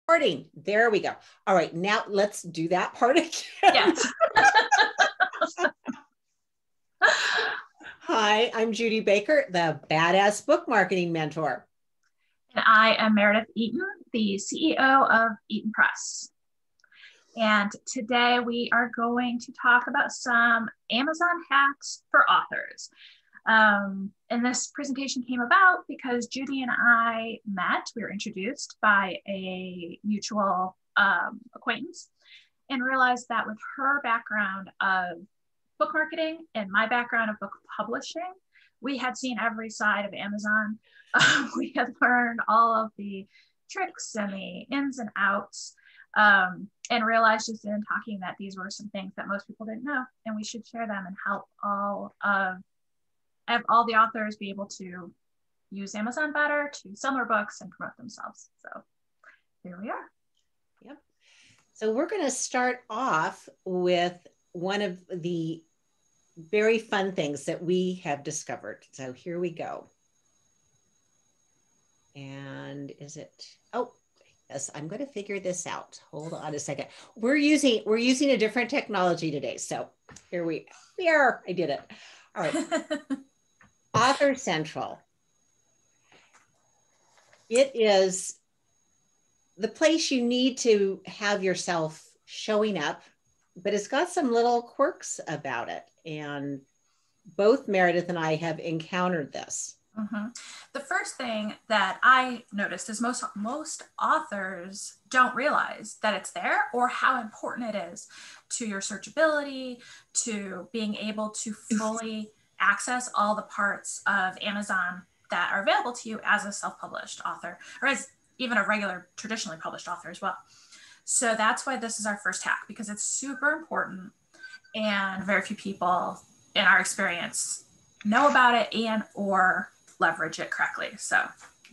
Recording. There we go. All right, now let's do that part again. Yes. Hi, I'm Judy Baker, the Badass Book Marketing Mentor. And I am Meredith Eaton, the CEO of Eaton Press. And today we are going to talk about some Amazon hacks for authors. And this presentation came about because Judy and I met. We were introduced by a mutual acquaintance and realized that with her background of book marketing and my background of book publishing, we had seen every side of Amazon. We had learned all of the tricks and the ins and outs, and realized just in talking that these were some things that most people didn't know, and we should share them and help all the authors be able to use Amazon better to sell their books and promote themselves. So here we are. Yep. So we're going to start off with one of the very fun things that we have discovered. So here we go. And is it, oh, yes, I'm going to figure this out. Hold on a second. We're using a different technology today. So here we are. I did it. All right. Author Central. It is the place you need to have yourself showing up, but it's got some little quirks about it. And both Meredith and I have encountered this. Mm-hmm. The first thing that I noticed is most authors don't realize that it's there or how important it is to your searchability, to being able to fully access all the parts of Amazon that are available to you as a self-published author, or as even a regular traditionally published author as well. So that's why this is our first hack, because it's super important and very few people in our experience know about it and or leverage it correctly. So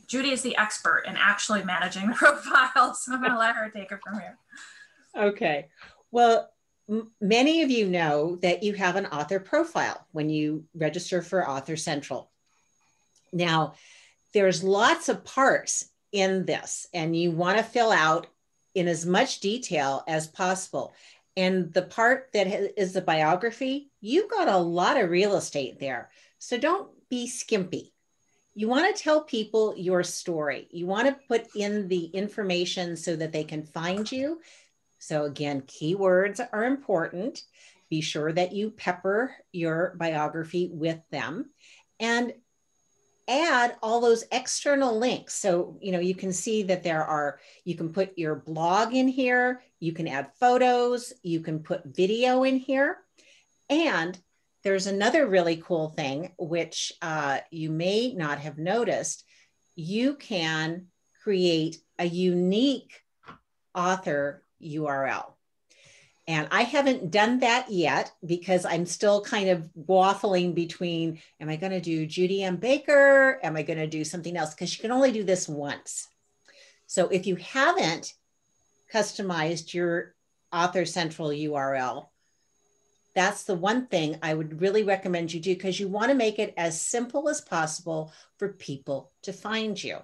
Judy is the expert in actually managing the profile, so I'm going to let her take it from here. Okay. Well, many of you know that you have an author profile when you register for Author Central. Now, there's lots of parts in this, and you want to fill out in as much detail as possible. And the part that is the biography, you've got a lot of real estate there. So don't be skimpy. You want to tell people your story. You want to put in the information so that they can find you. So again, keywords are important. Be sure that you pepper your biography with them and add all those external links. So, you can see that you can put your blog in here, you can add photos, you can put video in here. And there's another really cool thing, which you may not have noticed. You can create a unique author URL. And I haven't done that yet because I'm still kind of waffling between, am I going to do Judy M. Baker? Am I going to do something else? Because you can only do this once. So if you haven't customized your Author Central URL, that's the one thing I would really recommend you do, because you want to make it as simple as possible for people to find you.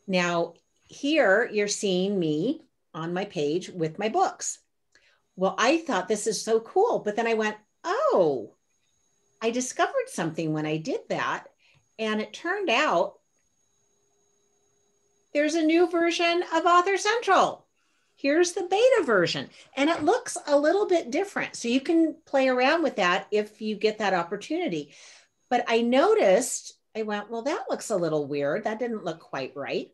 Now, here you're seeing me on my page with my books. Well, I thought this is so cool, but then I went, oh, I discovered something when I did that. And it turned out there's a new version of Author Central. Here's the beta version, and it looks a little bit different. So you can play around with that if you get that opportunity. But I noticed, I went, well, that looks a little weird. That didn't look quite right.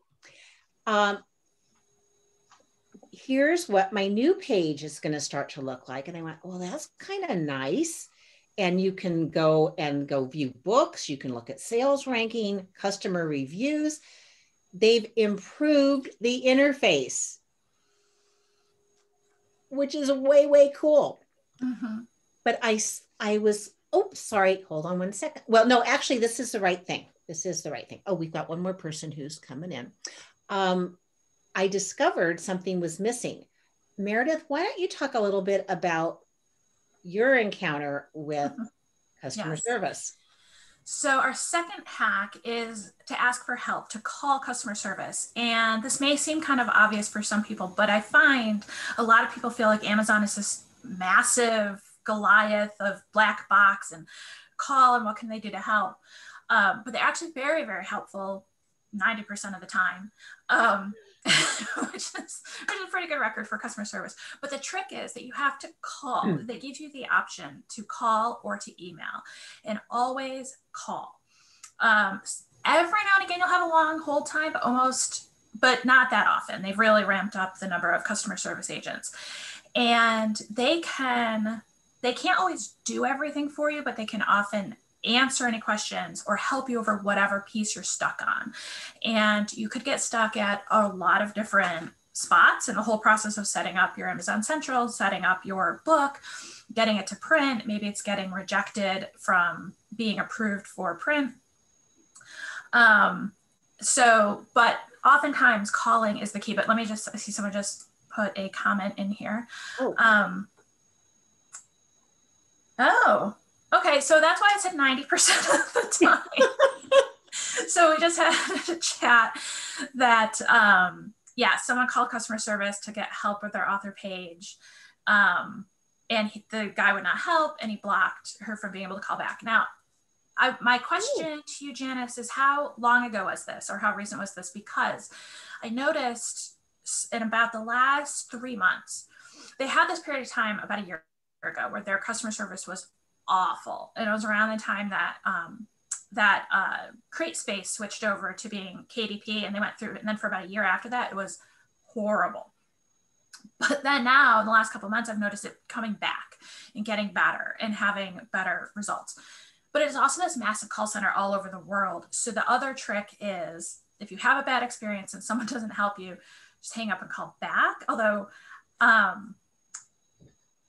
Here's what my new page is going to start to look like. And I went, well, that's kind of nice. And you can go view books. You can look at sales ranking, customer reviews. They've improved the interface, which is way, way cool. Mm-hmm. But I was, oh, sorry, hold on one second. Well, no, actually, this is the right thing. This is the right thing. Oh, we've got one more person who's coming in. I discovered something was missing. Meredith, why don't you talk a little bit about your encounter with customer service? So our second hack is to ask for help, to call customer service. And this may seem kind of obvious for some people, but I find a lot of people feel like Amazon is this massive Goliath of black box and call and what can they do to help. But they're actually very, very helpful 90% of the time. Which is a pretty good record for customer service. But the trick is that you have to call. They give you the option to call or to email, and always call. Every now and again, you'll have a long hold time, but not that often. They've really ramped up the number of customer service agents, and they can't always do everything for you, but they can often answer any questions or help you over whatever piece you're stuck on. And you could get stuck at a lot of different spots in the whole process of setting up your Amazon Central, setting up your book, getting it to print. Maybe it's getting rejected from being approved for print. But oftentimes calling is the key. But let me just see, someone just put a comment in here. Okay, so that's why I said 90% of the time. So we just had a chat that, someone called customer service to get help with their author page. And the guy would not help, and he blocked her from being able to call back. Now, my question to you, Janice, is how long ago was this, or how recent was this? Because I noticed in about the last 3 months, they had this period of time about a year ago where their customer service was awful. And it was around the time that CreateSpace switched over to being KDP, and they went through, and then for about a year after that, it was horrible. But then now, in the last couple of months, I've noticed it coming back and getting better and having better results. But it's also this massive call center all over the world. So the other trick is, if you have a bad experience and someone doesn't help you, just hang up and call back. Although,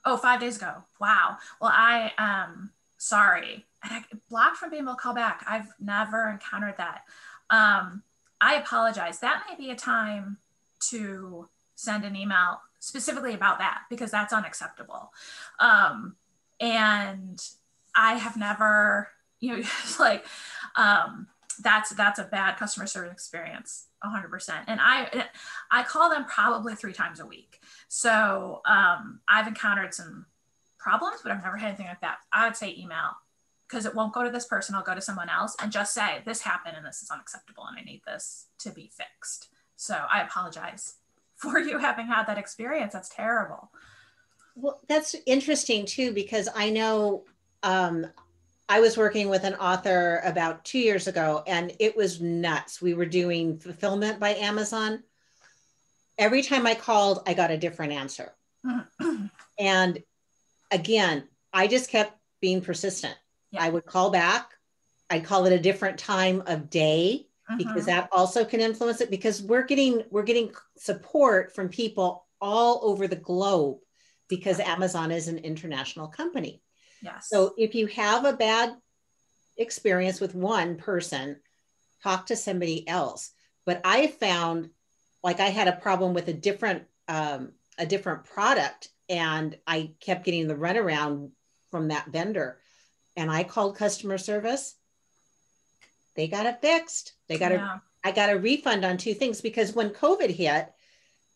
5 days ago. Wow. Well, I am sorry. And I blocked from being able to call back. I've never encountered that. I apologize. That may be a time to send an email specifically about that, because that's unacceptable. And I have never, that's a bad customer service experience, 100%. And I call them probably 3 times a week. So I've encountered some problems, but I've never had anything like that. I would say email, because it won't go to this person. I'll go to someone else and just say, this happened and this is unacceptable and I need this to be fixed. So I apologize for you having had that experience. That's terrible. Well, that's interesting too, because I know I was working with an author about 2 years ago, and it was nuts. We were doing fulfillment by Amazon. Every time I called, I got a different answer. And again, I just kept being persistent. Yeah. I would call back. I'd call it a different time of day, because that also can influence it, because we're getting support from people all over the globe, because Amazon is an international company. Yes. So if you have a bad experience with one person, talk to somebody else. But I found, like, I had a problem with a different product, and I kept getting the runaround from that vendor. And I called customer service. They got it fixed. I got a refund on 2 things, because when COVID hit,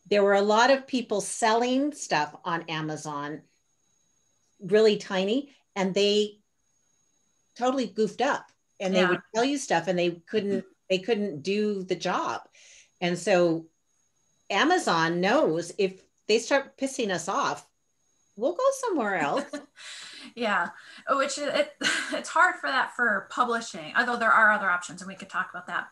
there were a lot of people selling stuff on Amazon, really tiny, and they totally goofed up, and they would tell you stuff and they couldn't do the job. And so Amazon knows if they start pissing us off, we'll go somewhere else. Yeah, which it's hard for that for publishing, although there are other options and we could talk about that.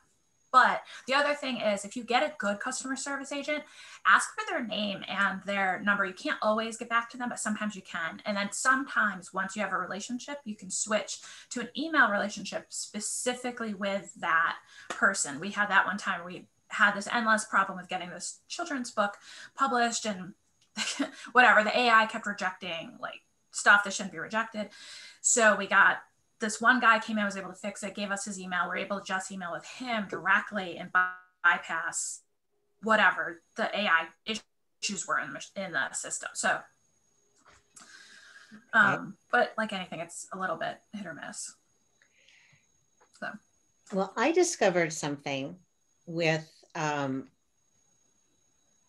But the other thing is, if you get a good customer service agent, ask for their name and their number. You can't always get back to them, but sometimes you can. And then sometimes once you have a relationship, you can switch to an email relationship specifically with that person. We had that one time. We had this endless problem with getting this children's book published, and whatever, the AI kept rejecting like stuff that shouldn't be rejected. So we got this one guy came in, was able to fix it, gave us his email. We're able to just email with him directly and bypass whatever the AI issues were in the system. So, but like anything, it's a little bit hit or miss. So, well, I discovered something with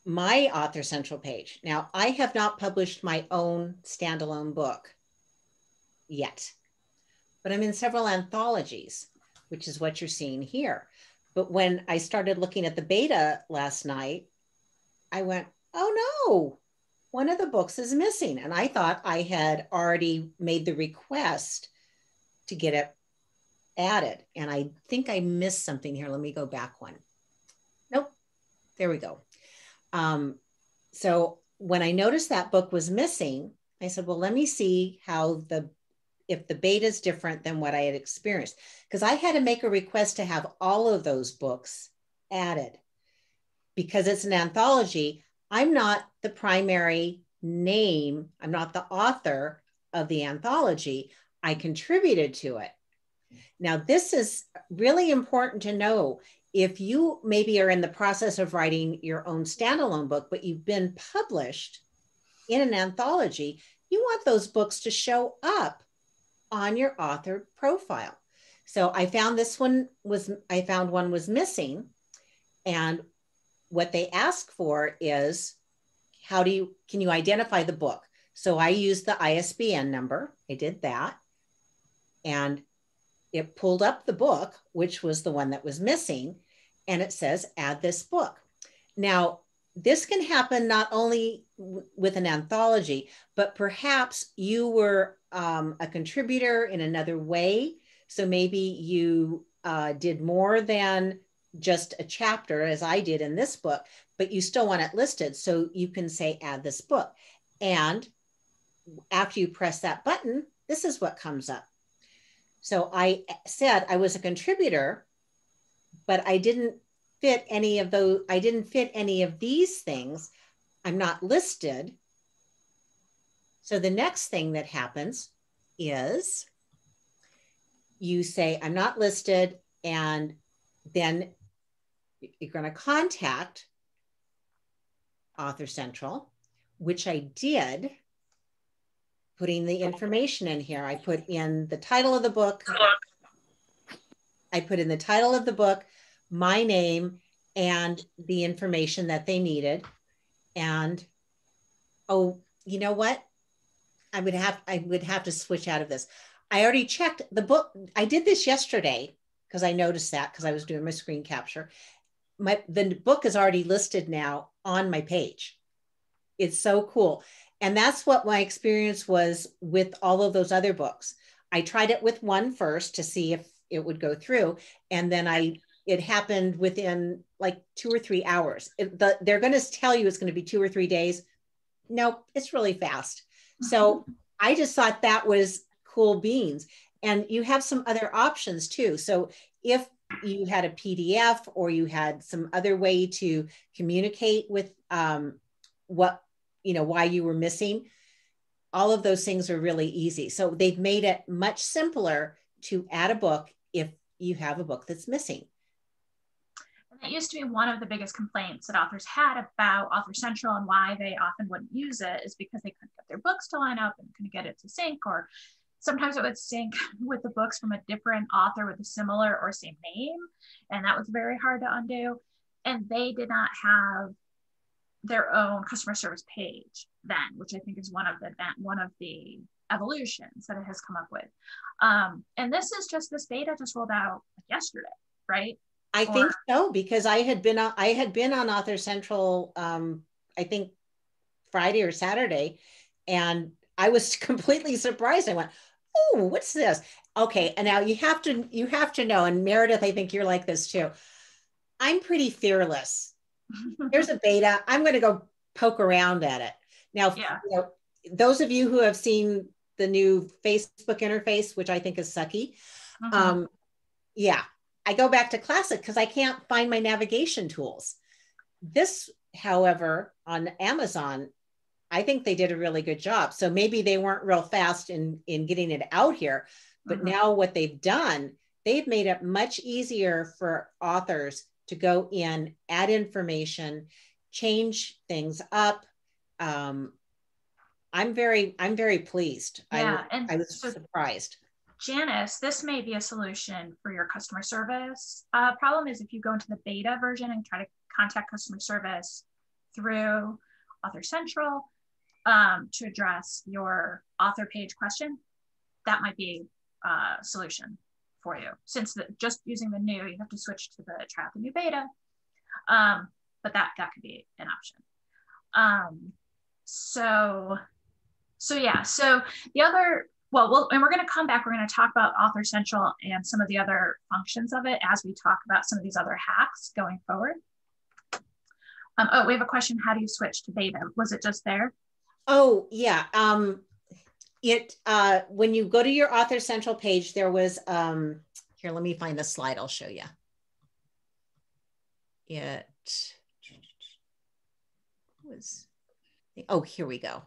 my Author Central page. Now, I have not published my own standalone book yet, but I'm in several anthologies, which is what you're seeing here. But when I started looking at the beta last night, I went, oh no, one of the books is missing. And I thought I had already made the request to get it added. And I think I missed something here. Let me go back one. Nope, there we go. So when I noticed that book was missing, I said, well, let me see if the beta is different than what I had experienced. Because I had to make a request to have all of those books added. Because it's an anthology, I'm not the primary name, I'm not the author of the anthology. I contributed to it. Now, this is really important to know. If you maybe are in the process of writing your own standalone book, but you've been published in an anthology, you want those books to show up on your author profile. So I found one was missing. And what they ask for is, can you identify the book? So I used the ISBN number. I did that. And it pulled up the book, which was the one that was missing. And it says, add this book. Now, this can happen not only with an anthology, but perhaps you were a contributor in another way. So maybe you did more than just a chapter, as I did in this book, but you still want it listed. So you can say, add this book. And after you press that button, this is what comes up. So I said I was a contributor, but I didn't fit any of these things. I'm not listed. So the next thing that happens is you say, I'm not listed, and then you're going to contact Author Central, which I did, putting the information in here. I put in the title of the book. My name, and the information that they needed. And, oh, you know what? I would have to switch out of this. I already checked the book. I did this yesterday because I noticed that because I was doing my screen capture. The book is already listed now on my page. It's so cool. And that's what my experience was with all of those other books. I tried it with one first to see if it would go through. And then it happened within like 2 or 3 hours. They're going to tell you it's going to be 2 or 3 days. Nope, it's really fast. So I just thought that was cool beans. And you have some other options too. So if you had a PDF or you had some other way to communicate with why you were missing, all of those things are really easy. So they've made it much simpler to add a book if you have a book that's missing. And that used to be one of the biggest complaints that authors had about Author Central, and why they often wouldn't use it is because they couldn't get their books to line up and couldn't get it to sync, or sometimes it would sync with the books from a different author with a similar or same name. And that was very hard to undo. And they did not have their own customer service page then, which I think is one of the evolutions that it has come up with. And this beta just rolled out yesterday, right? I think so, because I had been on Author Central, I think Friday or Saturday, and I was completely surprised. I went, oh, what's this? Okay. And now you have to know, and Meredith, I think you're like this too. I'm pretty fearless. Here's a beta. I'm going to go poke around at it. Now, those of you who have seen the new Facebook interface, which I think is sucky. I go back to classic because I can't find my navigation tools. This, however, on Amazon, I think they did a really good job. So maybe they weren't real fast in getting it out here, but now what they've done, they've made it much easier for authors to go in, add information, change things up. I'm very pleased. Yeah, I was surprised. Janice, this may be a solution for your customer service. Problem is if you go into the beta version and try to contact customer service through Author Central to address your author page question, that might be a solution for you. Since just using the new, you have to switch to try out the new beta, but that could be an option. So the other, and we're going to come back. We're going to talk about Author Central and some of the other functions of it as we talk about some of these other hacks going forward. We have a question. How do you switch to beta? Was it just there? Oh, yeah. When you go to your Author Central page, there was, here, let me find the slide. I'll show you. Here we go.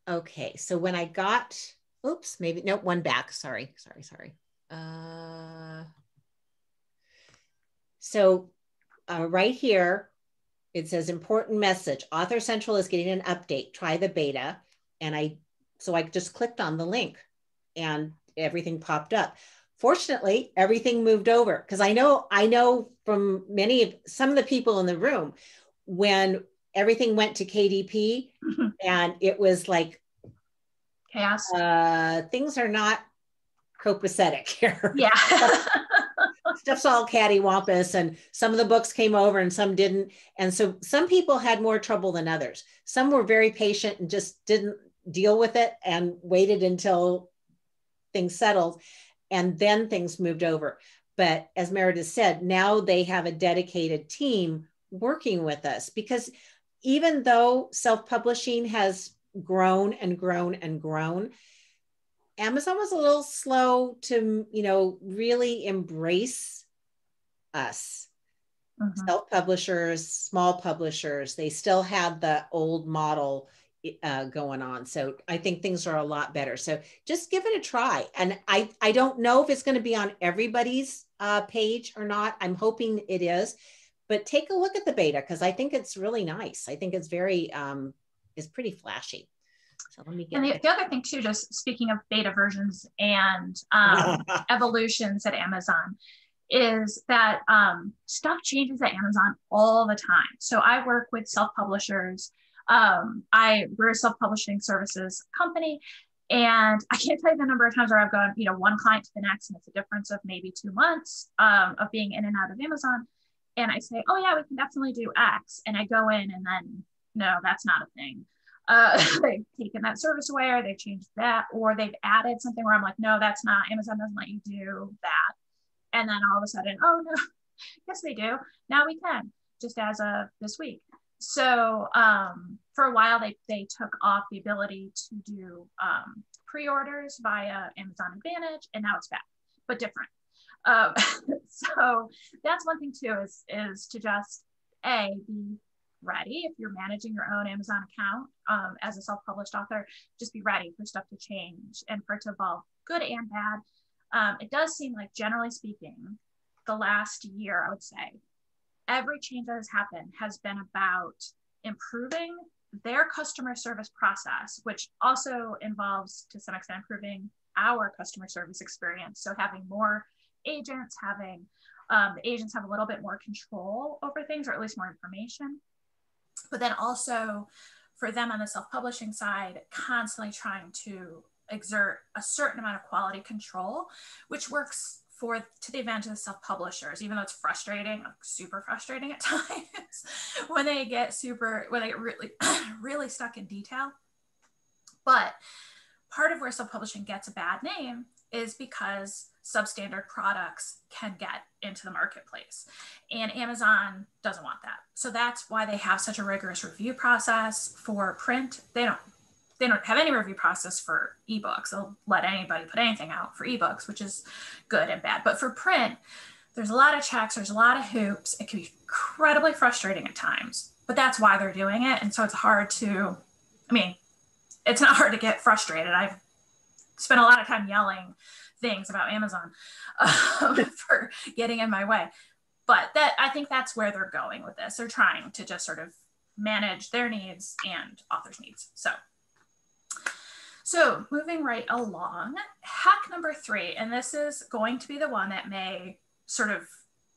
Okay, so when I got, one back, sorry. Right here, it says important message. Author Central is getting an update. Try the beta. So I just clicked on the link and everything popped up. Fortunately, everything moved over because I know from some of the people in the room, when everything went to KDP and it was like chaos. Things are not copacetic here. Yeah. Stuff's all cattywampus, and some of the books came over and some didn't. And so some people had more trouble than others. Some were very patient and just didn't deal with it and waited until things settled. And then things moved over. But as Meredith said, now they have a dedicated team working with us, because even though self-publishing has grown and grown and grown, Amazon was a little slow to, really embrace us. Mm-hmm. Self-publishers, small publishers, they still had the old model going on. So I think things are a lot better. So just give it a try. And I don't know if it's going to be on everybody's page or not. I'm hoping it is, but take a look at the beta, because I think it's really nice. I think it's it's pretty flashy. So let me get the other thing too, just speaking of beta versions and evolutions at Amazon, is that stuff changes at Amazon all the time. So I work with self-publishers. We're a self-publishing services company, and I can't tell you the number of times where I've gone, one client to the next, and it's a difference of maybe 2 months of being in and out of Amazon. And I say, oh yeah, we can definitely do X. And I go in and then, no, that's not a thing. They've taken that service away, or they've changed that, or they've added something where I'm like, no, that's not, Amazon doesn't let you do that. And then all of a sudden, oh no, yes, they do. Now we can, just as of this week. So for a while, they took off the ability to do pre-orders via Amazon Advantage, and now it's back, but different. So that's one thing too, is to just be ready. If you're managing your own Amazon account as a self-published author, just be ready for stuff to change and for it to evolve, good and bad. It does seem like, generally speaking, the last year, I would say, every change that has happened has been about improving their customer service process, which also involves, to some extent, improving our customer service experience. So having more agents, having the agents have a little bit more control over things, or at least more information. But then also for them on the self-publishing side, constantly trying to exert a certain amount of quality control, which works to the advantage of the self-publishers, even though it's frustrating, like super frustrating at times when they get really, really stuck in detail. But part of where self-publishing gets a bad name is because substandard products can get into the marketplace, and Amazon doesn't want that. So that's why they have such a rigorous review process for print. They don't have any review process for ebooks. They'll let anybody put anything out for ebooks, which is good and bad. But for print, there's a lot of checks, there's a lot of hoops. It can be incredibly frustrating at times, but that's why they're doing it. And so it's it's not hard to get frustrated. I've spent a lot of time yelling things about Amazon for getting in my way. But I think that's where they're going with this. They're trying to just sort of manage their needs and authors' needs. So moving right along, hack number 3, and this is going to be the one that may sort of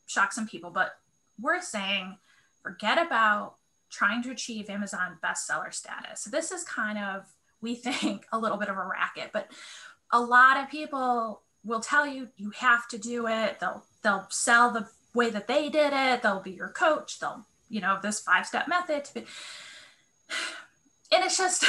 shock some people, but we're saying forget about trying to achieve Amazon bestseller status. So this is kind of, we think, a little bit of a racket, but a lot of people will tell you you have to do it. They'll sell the way that they did it. They'll be your coach. They'll, this 5-step method. And it's just,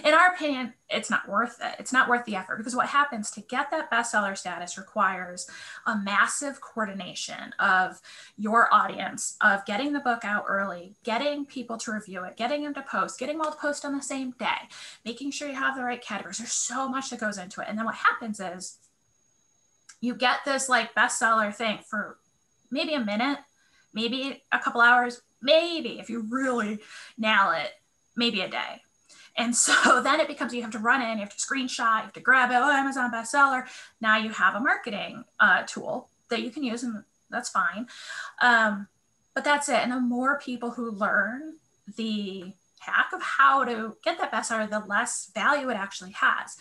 in our opinion, it's not worth it. It's not worth the effort, because what happens to get that bestseller status requires a massive coordination of your audience, of getting the book out early, getting people to review it, getting them to post, getting them all to post on the same day, making sure you have the right categories. There's so much that goes into it. And then what happens is you get this like bestseller thing for maybe a minute, maybe a couple hours, maybe if you really nail it, maybe a day. And so then it becomes, you have to run in, you have to screenshot, you have to grab it, oh, Amazon bestseller. Now you have a marketing tool that you can use, and that's fine. But that's it. And the more people who learn the hack of how to get that bestseller, the less value it actually has.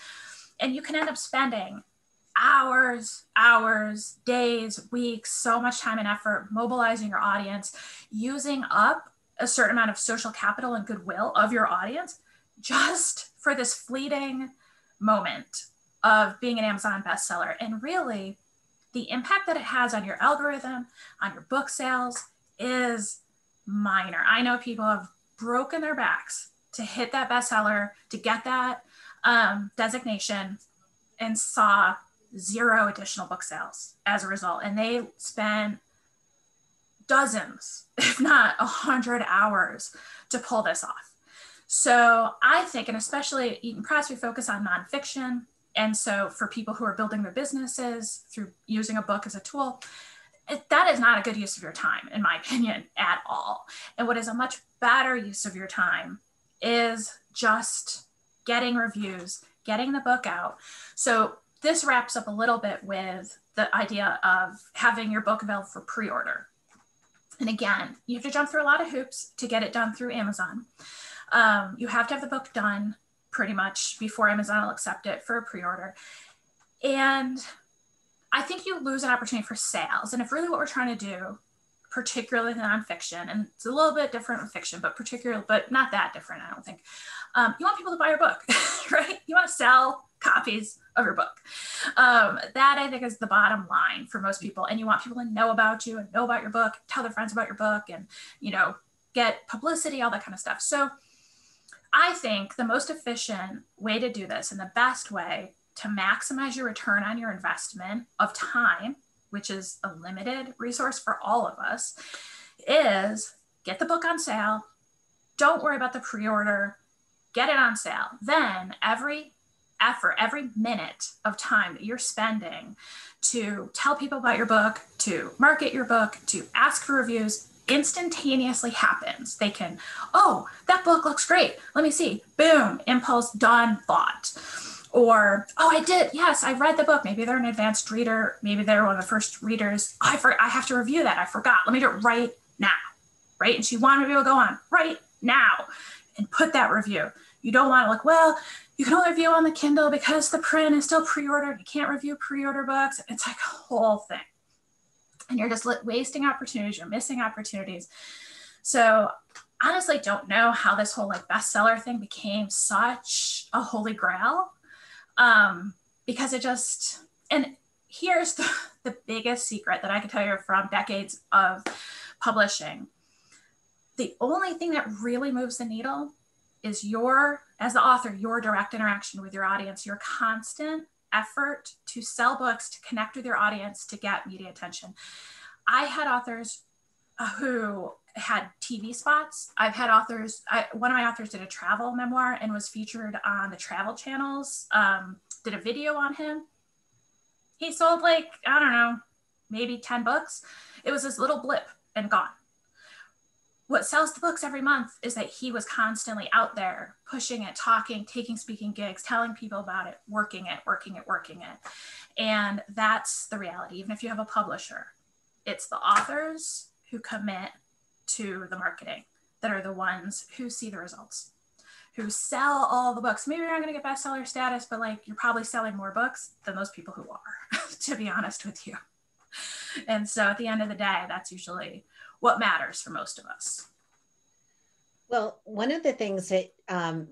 And you can end up spending hours, days, weeks, so much time and effort mobilizing your audience, using up a certain amount of social capital and goodwill of your audience just for this fleeting moment of being an Amazon bestseller. And really, the impact that it has on your algorithm, on your book sales, is minor. I know people have broken their backs to hit that bestseller, to get that designation, and saw 0 additional book sales as a result. And they spent dozens, if not 100 hours to pull this off. So I think, and especially at Eaton Press, we focus on nonfiction. And so for people who are building their businesses through using a book as a tool, that is not a good use of your time, in my opinion, at all. And what is a much better use of your time is just getting reviews, getting the book out. So this wraps up a little bit with the idea of having your book available for pre-order. And again, you have to jump through a lot of hoops to get it done through Amazon. You have to have the book done pretty much before Amazon will accept it for a pre-order. And I think you lose an opportunity for sales. And if really what we're trying to do, particularly in nonfiction, and it's a little bit different with fiction, but not that different, I don't think. You want people to buy your book, right? You want to sell copies of your book. That I think is the bottom line for most people. And you want people to know about you and know about your book, tell their friends about your book, and, get publicity, all that kind of stuff. So I think the most efficient way to do this, and the best way to maximize your return on your investment of time, which is a limited resource for all of us, is get the book on sale. Don't worry about the pre-order, get it on sale. Then every effort, every minute of time that you're spending to tell people about your book, to market your book, to ask for reviews, instantaneously happens. They can, oh, that book looks great. Let me see. Boom, impulse, done, bought. Or, oh, I did. Yes, I read the book. Maybe they're an advanced reader. Maybe they're one of the first readers. Oh, I have to review that. I forgot. Let me do it right now. Right? And she wanted me to go on right now and put that review. You don't want to look, well, you can only review on the Kindle because the print is still pre-ordered. You can't review pre-order books. It's like a whole thing. And you're just wasting opportunities. You're missing opportunities. So honestly, don't know how this whole bestseller thing became such a holy grail. Because it just, and here's the biggest secret that I can tell you from decades of publishing. The only thing that really moves the needle is as the author, your direct interaction with your audience, your constant effort to sell books, to connect with your audience, to get media attention. I had authors who had TV spots. I've had authors, one of my authors did a travel memoir and was featured on the travel channels, did a video on him. He sold I don't know, maybe 10 books. It was this little blip and gone. What sells the books every month is that he was constantly out there pushing it, talking, taking speaking gigs, telling people about it, working it. And that's the reality. Even if you have a publisher, it's the authors who commit to the marketing that are the ones who see the results. who sell all the books. Maybe you're not going to get bestseller status, but like you're probably selling more books than those people who are, to be honest with you. And so at the end of the day, that's usually what matters for most of us. Well, one of the things that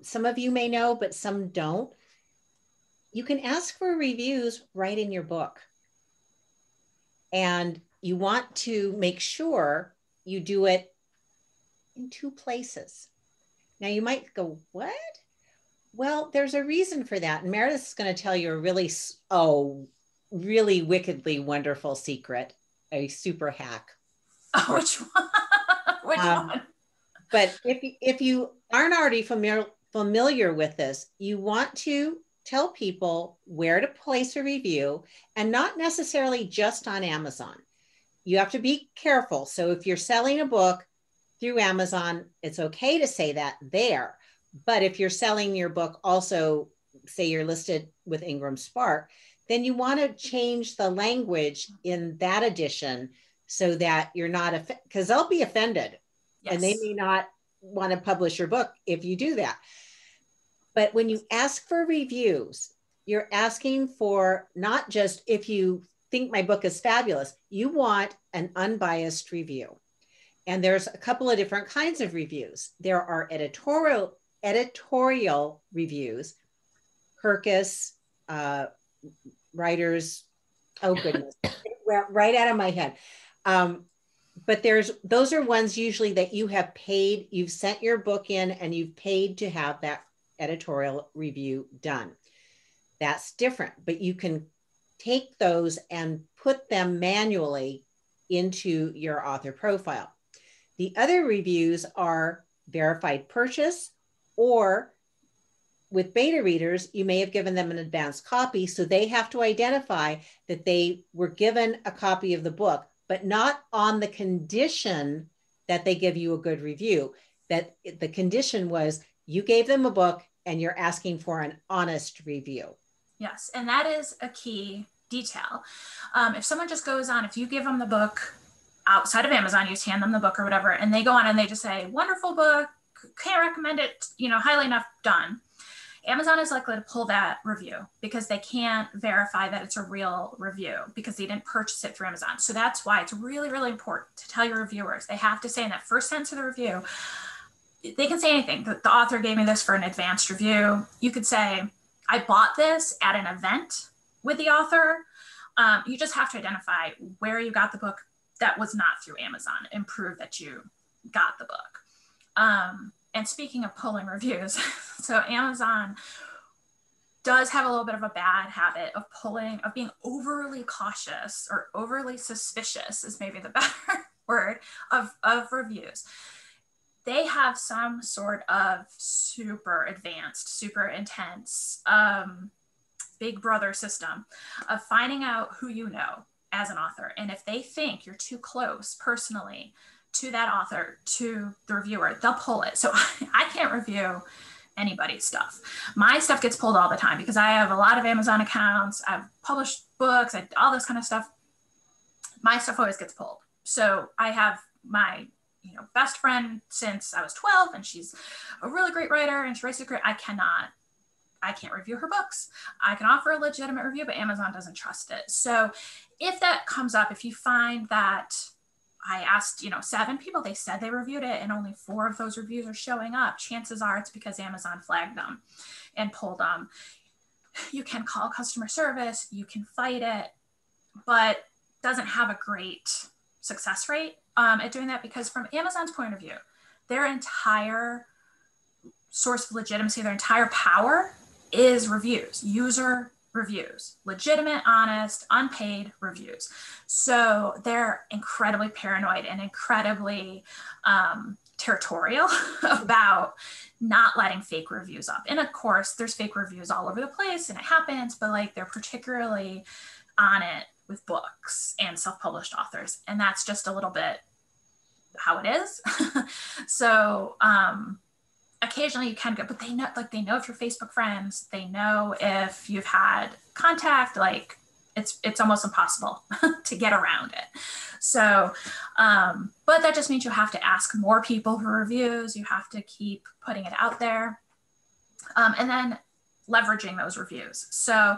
some of you may know, but some don't, you can ask for reviews right in your book. And you want to make sure you do it in 2 places. Now you might go, what? Well, there's a reason for that. And Meredith is going to tell you a really wickedly wonderful secret, a super hack. Oh, which one? Which one? But if you aren't already familiar with this, you want to tell people where to place a review, and not necessarily just on Amazon. You have to be careful. So if you're selling a book through Amazon, it's okay to say that there. But if you're selling your book also, say you're listed with Ingram Spark, then you want to change the language in that edition so that you're not, because they'll be offended. Yes. And they may not want to publish your book if you do that. But when you ask for reviews, you're asking for not just if you think my book is fabulous, you want an unbiased review. And there's a couple of different kinds of reviews. There are editorial reviews, Kirkus, writers, oh goodness, it went right out of my head. But those are ones usually that you have paid, you've sent your book in and you've paid to have that editorial review done. That's different, but you can take those and put them manually into your author profile. The other reviews are verified purchase, or with beta readers, you may have given them an advanced copy, so they have to identify that they were given a copy of the book, but not on the condition that they give you a good review. That the condition was you gave them a book and you're asking for an honest review. Yes, and that is a key detail. If someone just goes on, if you give them the book outside of Amazon, you just hand them the book or whatever, and they go on and they just say, wonderful book, can't recommend it, highly enough, done. Amazon is likely to pull that review because they can't verify that it's a real review because they didn't purchase it through Amazon. So that's why it's really, really important to tell your reviewers. They have to say in that first sentence of the review, they can say anything. The author gave me this for an advanced review. You could say, I bought this at an event with the author. You just have to identify where you got the book that was not through Amazon and prove that you got the book. And speaking of pulling reviews, so Amazon does have a little bit of a bad habit of being overly cautious, or overly suspicious is maybe the better word, of reviews. They have some sort of super advanced, super intense big brother system of finding out who you know as an author. And if they think you're too close personally to that author, to the reviewer, they'll pull it. So I can't review anybody's stuff. My stuff gets pulled all the time because I have a lot of Amazon accounts. I've published books, all this kind of stuff. My stuff always gets pulled. So I have my best friend since I was 12, and she's a really great writer and she writes great. I can't review her books. I can offer a legitimate review, but Amazon doesn't trust it. So if that comes up, if you find that I asked, 7 people, they said they reviewed it and only 4 of those reviews are showing up, chances are it's because Amazon flagged them and pulled them. You can call customer service, you can fight it, but doesn't have a great success rate at doing that, because from Amazon's point of view, their entire source of legitimacy, their entire power is reviews, user reviews, legitimate, honest, unpaid reviews. So they're incredibly paranoid and incredibly territorial about not letting fake reviews up. And of course, there's fake reviews all over the place and it happens, but they're particularly on it with books and self-published authors. And that's just a little bit how it is. So occasionally you can go, but they know if you're Facebook friends, they know if you've had contact, it's almost impossible to get around it. So, but that just means you have to ask more people for reviews. You have to keep putting it out there. And then leveraging those reviews. So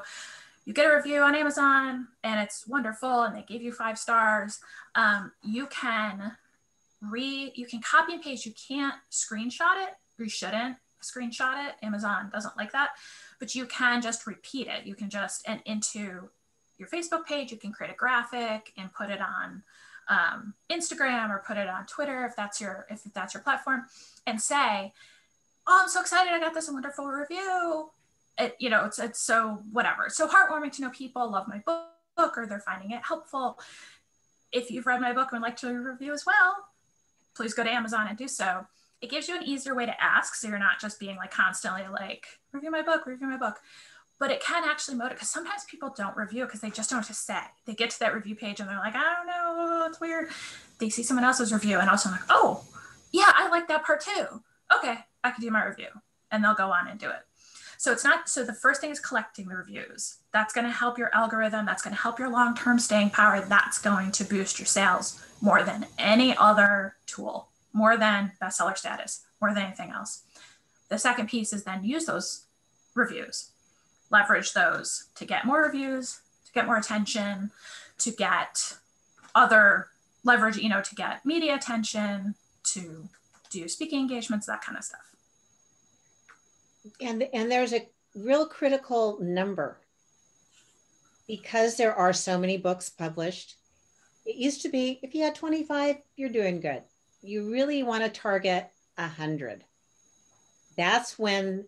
you get a review on Amazon and it's wonderful and they gave you 5 stars. You can copy and paste. You can't screenshot it. You shouldn't screenshot it. Amazon doesn't like that, but you can just repeat it. You can just, and into your Facebook page, you can create a graphic and put it on Instagram or put it on Twitter if that's your platform, and say, "Oh, I'm so excited! I got this wonderful review." It's so whatever. It's so heartwarming to know people love my book or they're finding it helpful. If you've read my book and would like to review as well, please go to Amazon and do so. It gives you an easier way to ask, so you're not just being like constantly like, review my book. But it can actually motivate, because sometimes people don't review because they just don't know what to say. They get to that review page and they're like, I don't know, it's weird. They see someone else's review and also like, oh, yeah, I like that part too. Okay, I can do my review. And they'll go on and do it. So the first thing is collecting the reviews. That's going to help your algorithm. That's going to help your long-term staying power. That's going to boost your sales more than any other tool, more than bestseller status, more than anything else. The second piece is then use those reviews, leverage those to get more reviews, to get more attention, to get to get media attention, to do speaking engagements, that kind of stuff. And there's a real critical number, because there are so many books published. It used to be, if you had 25, you're doing good. You really want to target 100. That's when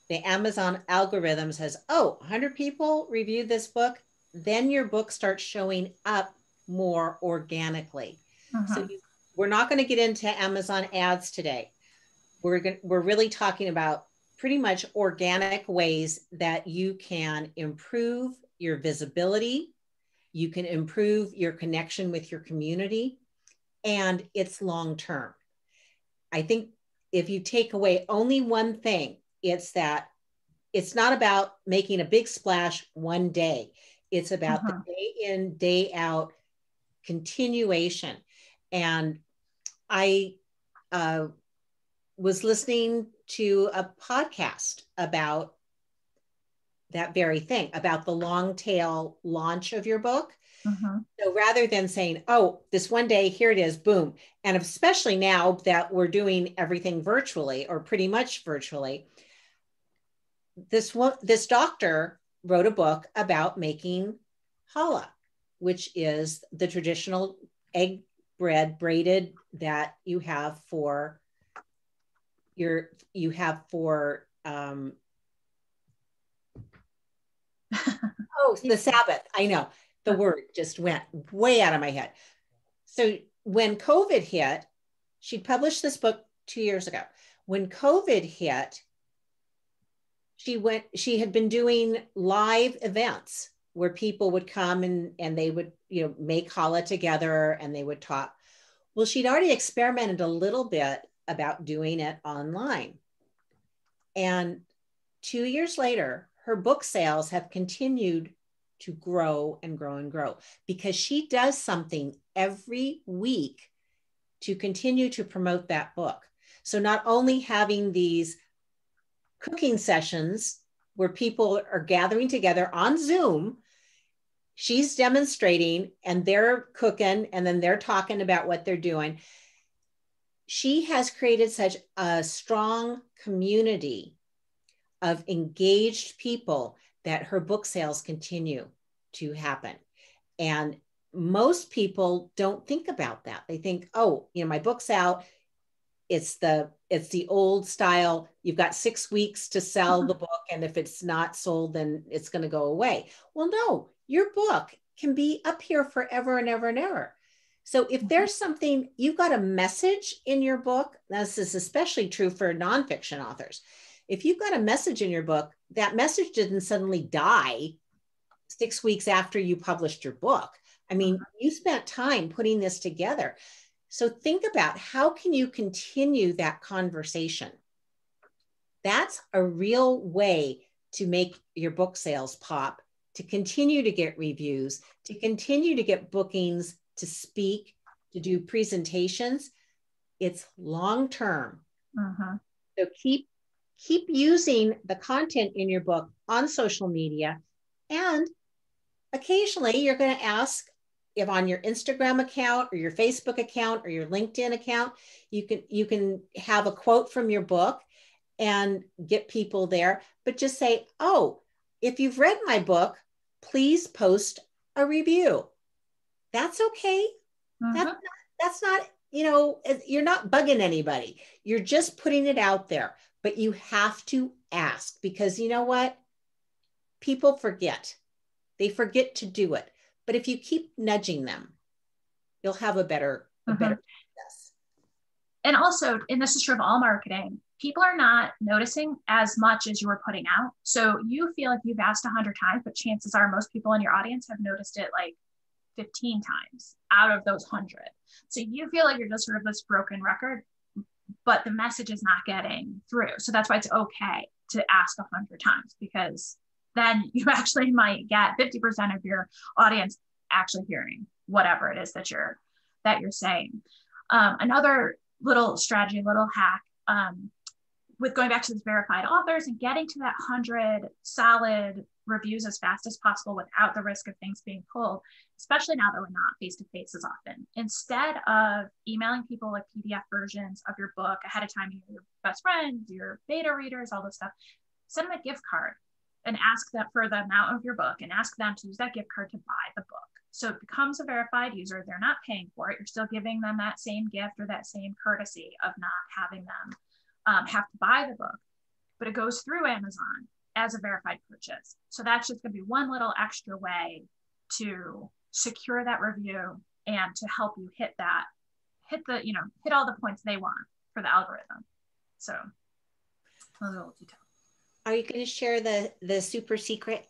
the Amazon algorithm says, oh, 100 people reviewed this book. Then your book starts showing up more organically. So we're not going to get into Amazon ads today. We're really talking about pretty much organic ways that you can improve your visibility, you can improve your connection with your community, and it's long-term. I think if you take away only one thing, it's that it's not about making a big splash one day. It's about the day in, day out continuation. And I was listening to a podcast about that very thing, about the long tail launch of your book. So rather than saying, oh, this one day, here it is, boom. And especially now that we're doing everything virtually or pretty much virtually, this doctor wrote a book about making challah, which is the traditional egg bread braided that you have for the Sabbath. I know the word just went way out of my head. So when COVID hit, she published this book 2 years ago. When COVID hit, she had been doing live events where people would come and they would, make challah together and they would talk. Well, she'd already experimented a little bit about doing it online. And 2 years later, her book sales have continued to grow and grow and grow because she does something every week to continue to promote that book. So not only having these cooking sessions where people are gathering together on Zoom, she's demonstrating and they're cooking and then they're talking about what they're doing. She has created such a strong community of engaged people that her book sales continue to happen. And most people don't think about that. They think, oh, my book's out. It's the old style. You've got 6 weeks to sell the book. And if it's not sold, then it's going to go away. Well, no, your book can be up here forever and ever and ever. So if there's something, you've got a message in your book, this is especially true for nonfiction authors. If you've got a message in your book, that message didn't suddenly die 6 weeks after you published your book. I mean, you spent time putting this together. So think about how can you continue that conversation? That's a real way to make your book sales pop, to continue to get reviews, to continue to get bookings, to speak, to do presentations. It's long-term. So keep using the content in your book on social media. And occasionally you're going to ask if on your Instagram account or your Facebook account or your LinkedIn account, you can have a quote from your book and get people there, but just say, oh, if you've read my book, please post a review. That's okay. Mm-hmm. That's not, you're not bugging anybody. You're just putting it out there, but you have to ask, because you know what? People forget. They forget to do it. But if you keep nudging them, you'll have a better success. And also, and this is true of all marketing, people are not noticing as much as you are putting out. So you feel like you've asked 100 times, but chances are most people in your audience have noticed it like 15 times out of those 100. So you feel like you're just sort of this broken record, but the message is not getting through. So that's why it's okay to ask 100 times, because then you actually might get 50% of your audience actually hearing whatever it is that you're saying. Another little strategy, little hack, with going back to these verified authors and getting to that 100 solid reviews as fast as possible without the risk of things being pulled, especially now that we're not face-to-face as often. Instead of emailing people like PDF versions of your book ahead of time, your best friends, your beta readers, all this stuff, send them a gift card and ask them for the amount of your book and ask them to use that gift card to buy the book. So it becomes a verified user. They're not paying for it. You're still giving them that same gift or that same courtesy of not having them have to buy the book, but it goes through Amazon as a verified purchase. So that's just going to be one little extra way to secure that review and to help you hit all the points they want for the algorithm. So those are little details. Are you going to share the super secret?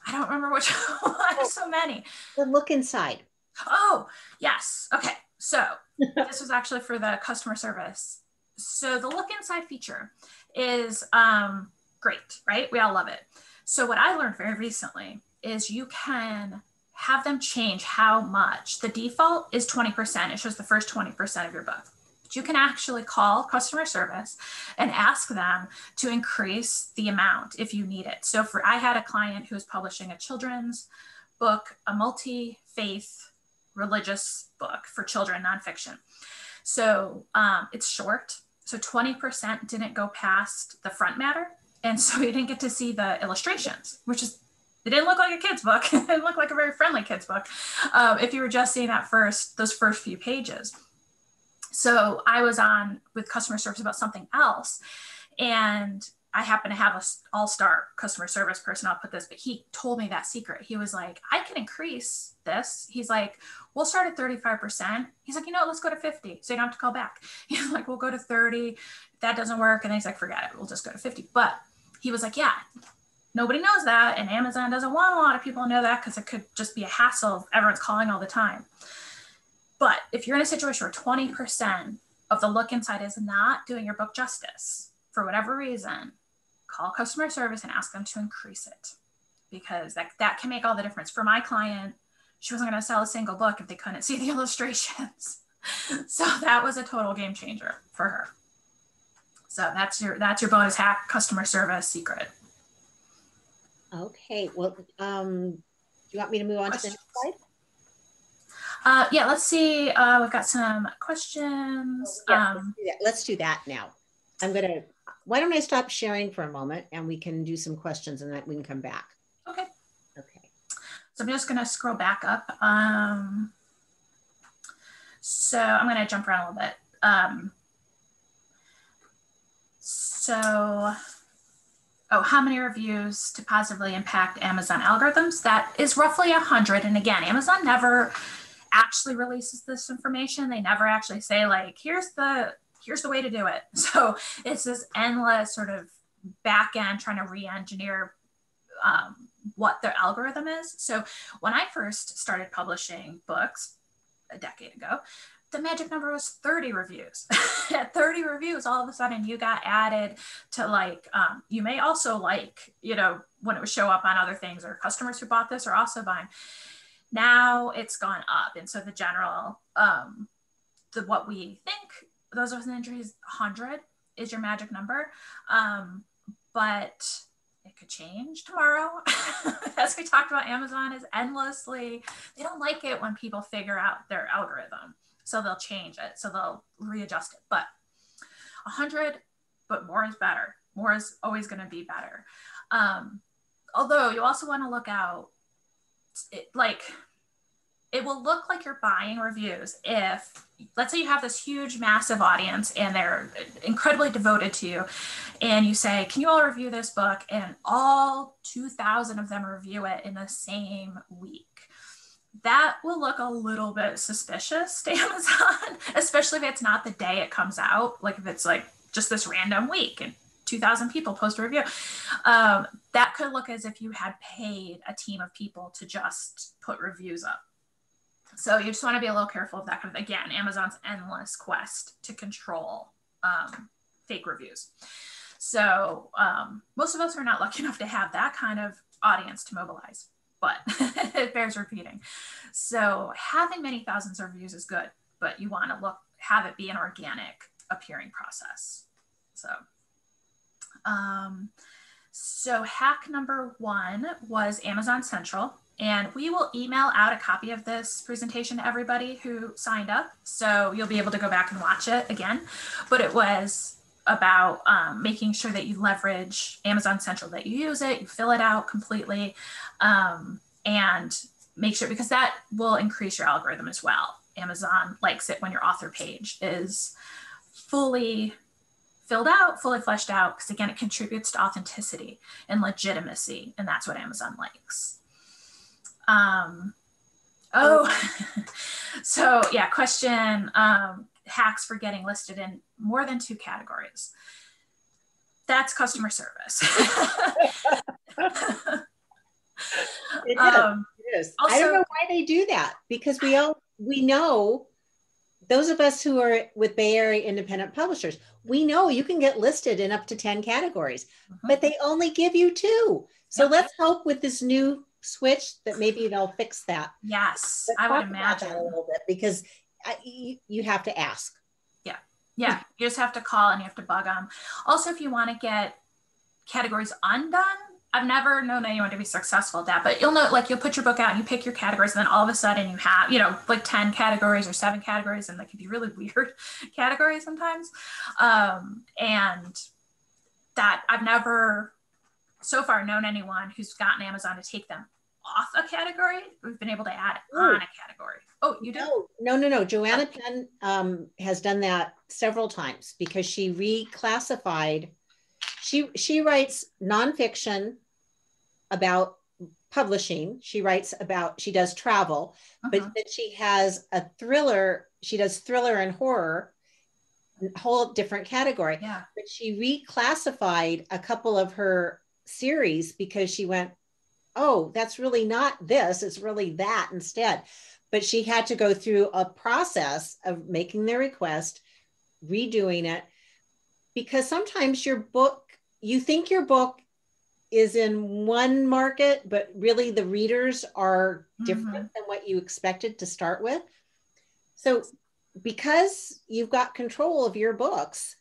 I don't remember which one. There's so many. The look inside. Oh, yes. Okay. So this was actually for the customer service. So the look inside feature is great, right? We all love it. So what I learned very recently is you can have them change how much. The default is 20%. It shows the first 20% of your book. But you can actually call customer service and ask them to increase the amount if you need it. So I had a client who was publishing a children's book, a multi-faith religious book for children, nonfiction. So it's short. So 20% didn't go past the front matter. And so you didn't get to see the illustrations, which is, it didn't look like a kid's book. It didn't look like a very friendly kid's book if you were just seeing those first few pages. So I was on with customer service about something else. And I happen to have an all-star customer service person, I'll put this, but he told me that secret. He was like, I can increase this. He's like, we'll start at 35%. He's like, let's go to 50. So you don't have to call back. He's like, we'll go to 30. If that doesn't work. And then he's like, forget it. We'll just go to 50. But he was like, yeah, nobody knows that. And Amazon doesn't want a lot of people to know that because it could just be a hassle. Everyone's calling all the time. But if you're in a situation where 20% of the look inside is not doing your book justice, for whatever reason, call customer service and ask them to increase it, because that can make all the difference. For my client, she wasn't going to sell a single book if they couldn't see the illustrations. So that was a total game changer for her. So that's your bonus hack, customer service secret. Okay. Well, do you want me to move on to the next slide? Yeah, let's see. We've got some questions. Yeah, let's do that now. Why don't I stop sharing for a moment and we can do some questions and then we can come back. Okay. Okay. So I'm just going to scroll back up. So I'm going to jump around a little bit. How many reviews to positively impact Amazon algorithms? That is roughly 100. And again, Amazon never actually releases this information. They never actually say like, here's the way to do it. So it's this endless sort of back end trying to re-engineer what their algorithm is. So when I first started publishing books a decade ago, the magic number was 30 reviews. At 30 reviews, all of a sudden you got added to like, you may also like, when it would show up on other things, or customers who bought this are also buying. Now it's gone up. And so the general, what we think, those are the injuries, 100 is your magic number. But it could change tomorrow. As we talked about, Amazon is endlessly, they don't like it when people figure out their algorithm. So they'll change it. So they'll readjust it. But 100, but more is better. More is always going to be better. Although you also want to look out, it will look like you're buying reviews if, let's say you have this huge, massive audience and they're incredibly devoted to you, and you say, can you all review this book? And all 2,000 of them review it in the same week. That will look a little bit suspicious to Amazon, especially if it's not the day it comes out. Like if it's like just this random week and 2,000 people post a review. That could look as if you had paid a team of people to just put reviews up. So you just want to be a little careful of that kind of, again, Amazon's endless quest to control fake reviews. So most of us are not lucky enough to have that kind of audience to mobilize, but it bears repeating. So having many thousands of reviews is good, but you want to have it be an organic appearing process. So hack number 1 was Amazon Central. And we will email out a copy of this presentation to everybody who signed up. So you'll be able to go back and watch it again. But it was about making sure that you leverage Amazon Central, that you use it, you fill it out completely, and make sure, because that will increase your algorithm as well. Amazon likes it when your author page is fully filled out, fully fleshed out, because again, it contributes to authenticity and legitimacy. And that's what Amazon likes. So yeah, question, hacks for getting listed in more than 2 categories. That's customer service. It is. Also, I don't know why they do that, because we know, those of us who are with Bay Area independent publishers, we know you can get listed in up to 10 categories, but they only give you 2. So let's hope with this new switch that maybe they'll fix that. Yes, I would imagine a little bit, because you have to ask. Yeah, you just have to call and you have to bug them. Also, if you want to get categories undone, I've never known anyone to be successful at that, but you'll know, like, you'll put your book out and you pick your categories, and then all of a sudden you have, like 10 categories or 7 categories, and they can be really weird categories sometimes. And that I've never so far known anyone who's gotten Amazon to take them off a category. We've been able to add it on a category. Oh, you do? No. Joanna Penn has done that several times, because she reclassified. She writes nonfiction about publishing. She does travel, but then she has a thriller. She does thriller and horror, a whole different category. Yeah. But she reclassified a couple of her series, because she went, oh, that's really not this, it's really that instead. But she had to go through a process of making the request, redoing it, because sometimes you think your book is in one market, but really the readers are different than what you expected to start with. So because you've got control of your books,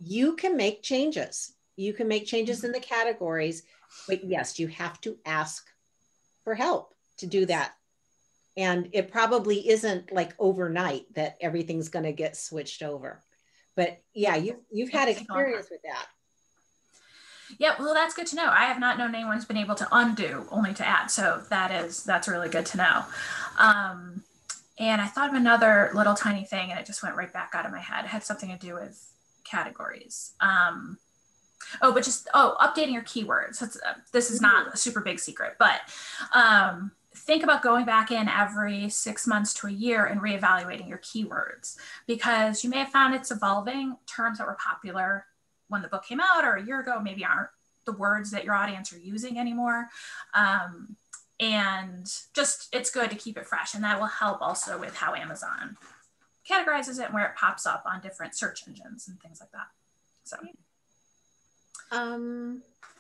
you can make changes. You can make changes in the categories, but yes, you have to ask for help to do that. And it probably isn't like overnight that everything's going to get switched over. But yeah, you've had experience with that. Yeah, well, that's good to know. I have not known anyone who's been able to undo only to add. So that's really good to know. And I thought of another little tiny thing, and it just went right back out of my head. It had something to do with categories. Updating your keywords. This is not a super big secret, but think about going back in every 6 months to a year and reevaluating your keywords, because you may have found it's evolving. Terms that were popular when the book came out or a year ago maybe aren't the words that your audience are using anymore. And just, it's good to keep it fresh, and that will help also with how Amazon categorizes it and where it pops up on different search engines and things like that. So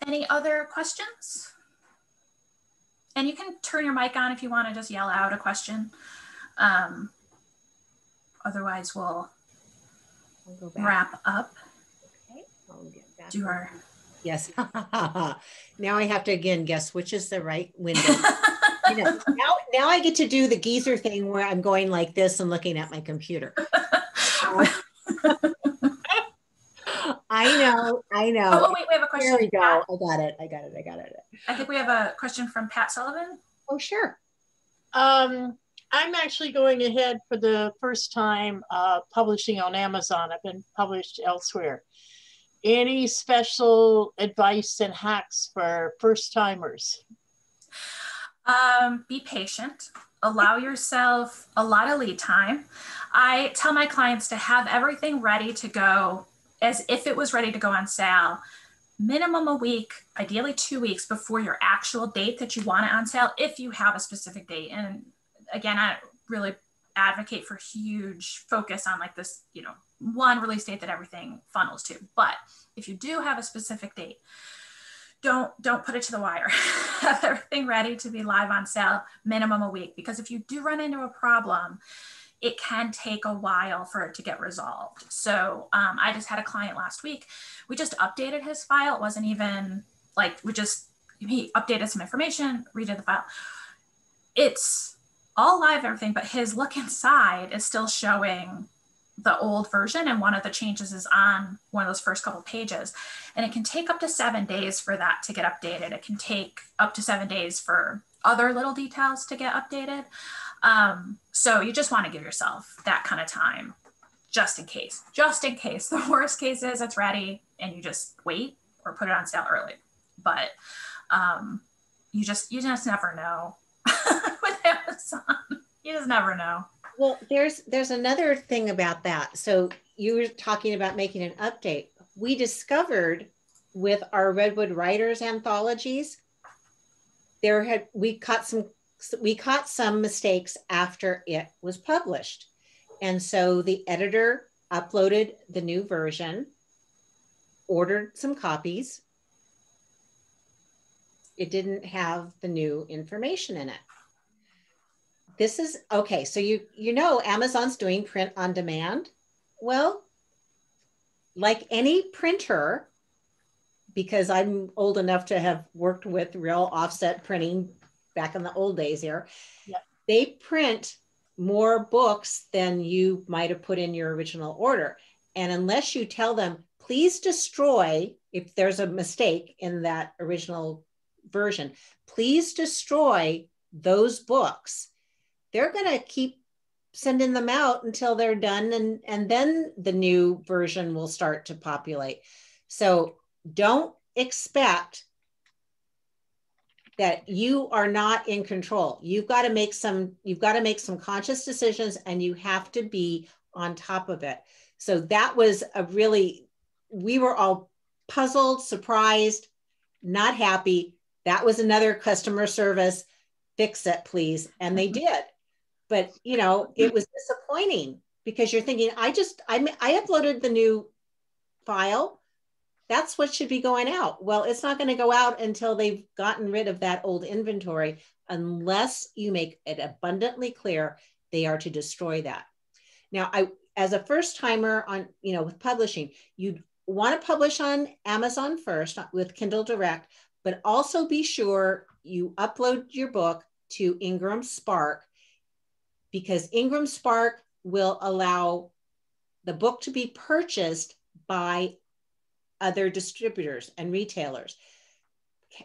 any other questions? And you can turn your mic on if you want to just yell out a question. Otherwise we'll wrap up. I'll get back. Do her. Yes. Now I have to again guess which is the right window. You know, now I get to do the geezer thing where I'm going like this and looking at my computer. I know. Oh, wait, we have a question. There we go. Pat. I got it. I think we have a question from Pat Sullivan. Oh, sure. I'm actually going ahead for the first time publishing on Amazon. I've been published elsewhere. Any special advice and hacks for first timers? Be patient. Allow yourself a lot of lead time. I tell my clients to have everything ready to go as if it was ready to go on sale, minimum a week, ideally 2 weeks before your actual date that you want it on sale, if you have a specific date. And again, I really advocate for huge focus on like this, you know, one release date that everything funnels to. But if you do have a specific date, don't put it to the wire. Have everything ready to be live on sale, minimum a week, because if you do run into a problem, it can take a while for it to get resolved. So I just had a client last week. We just updated his file. It wasn't even like, he updated some information, redid the file. It's all live, everything, but his look inside is still showing the old version, and one of the changes is on one of those first couple pages. And it can take up to 7 days for that to get updated. It can take up to 7 days for other little details to get updated. So you just want to give yourself that kind of time, just in case. The worst case is it's ready and you just wait or put it on sale early. But you just never know with Amazon. You just never know. Well, there's another thing about that. So you were talking about making an update. We discovered with our Redwood Writers anthologies, we caught some mistakes after it was published. And so the editor uploaded the new version, ordered some copies. It didn't have the new information in it. This is okay. So you know Amazon's doing print on demand. Well, like any printer, because I'm old enough to have worked with real offset printing back in the old days here, yep. They print more books than you might have put in your original order. And unless you tell them, please destroy, if there's a mistake in that original version, please destroy those books, they're going to keep sending them out until they're done. And then the new version will start to populate. So don't expect that you are not in control. You've got to make some conscious decisions, and you have to be on top of it. So that was we were all puzzled, surprised, not happy. That was another customer service, fix it, please. And they did. But, you know, it was disappointing because you're thinking, I uploaded the new file. That's what should be going out. Well, it's not going to go out until they've gotten rid of that old inventory, unless you make it abundantly clear they are to destroy that. Now, as a first timer with publishing, you'd want to publish on Amazon first with Kindle Direct, but also be sure you upload your book to Ingram Spark, because Ingram Spark will allow the book to be purchased by other distributors and retailers.